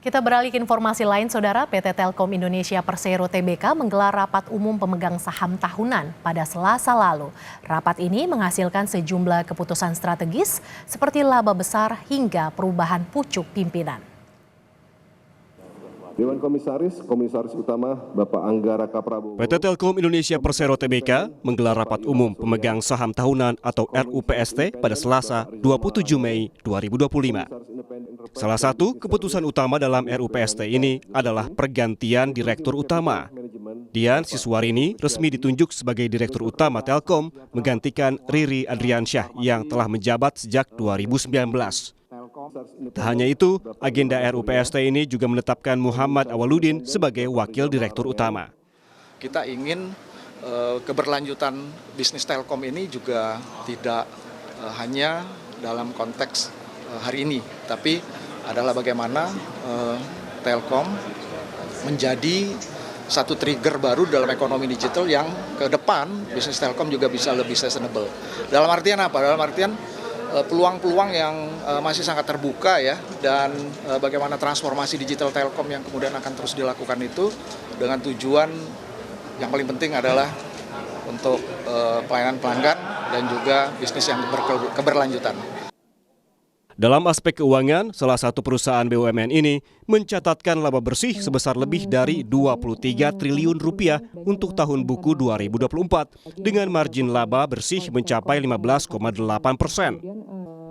Kita beralih ke informasi lain, Saudara. PT Telkom Indonesia Persero Tbk menggelar rapat umum pemegang saham tahunan pada Selasa lalu. Rapat ini menghasilkan sejumlah keputusan strategis seperti laba besar hingga perubahan pucuk pimpinan. Dewan Komisaris Utama Bapak Anggaraka Prabowo. PT Telkom Indonesia Persero Tbk menggelar rapat umum pemegang saham tahunan atau RUPST pada Selasa 27 Mei 2025. Salah satu keputusan utama dalam RUPST ini adalah pergantian Direktur Utama. Dian Siswarini resmi ditunjuk sebagai Direktur Utama Telkom menggantikan Riri Adriansyah yang telah menjabat sejak 2019. Tak hanya itu, agenda RUPST ini juga menetapkan Muhammad Awaludin sebagai Wakil Direktur Utama. Kita ingin keberlanjutan bisnis Telkom ini juga tidak hanya dalam konteks hari ini, tapi adalah bagaimana Telkom menjadi satu trigger baru dalam ekonomi digital yang ke depan bisnis Telkom juga bisa lebih sustainable. Dalam artian apa? Dalam artian peluang-peluang yang masih sangat terbuka ya, dan bagaimana transformasi digital Telkom yang kemudian akan terus dilakukan itu dengan tujuan yang paling penting adalah untuk pelayanan pelanggan dan juga bisnis yang keberlanjutan. Dalam aspek keuangan, salah satu perusahaan BUMN ini mencatatkan laba bersih sebesar lebih dari 23 triliun rupiah untuk tahun buku 2024 dengan margin laba bersih mencapai 15,8%.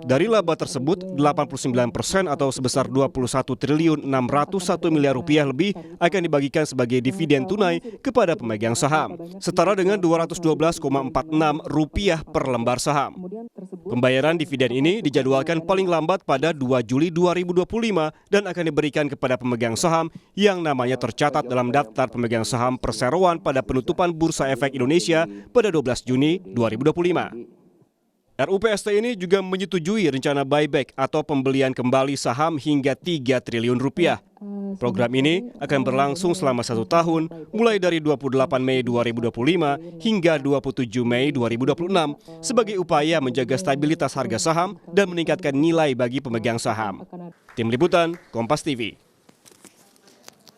Dari laba tersebut, 89% atau sebesar 21 triliun 601 miliar rupiah lebih akan dibagikan sebagai dividen tunai kepada pemegang saham, setara dengan 212,46 rupiah per lembar saham. Pembayaran dividen ini dijadwalkan paling lambat pada 2 Juli 2025 dan akan diberikan kepada pemegang saham yang namanya tercatat dalam daftar pemegang saham perseroan pada penutupan Bursa Efek Indonesia pada 12 Juni 2025. RUPST ini juga menyetujui rencana buyback atau pembelian kembali saham hingga 3 triliun rupiah. Program ini akan berlangsung selama 1 tahun, mulai dari 28 Mei 2025 hingga 27 Mei 2026, sebagai upaya menjaga stabilitas harga saham dan meningkatkan nilai bagi pemegang saham. Tim Liputan, Kompas TV.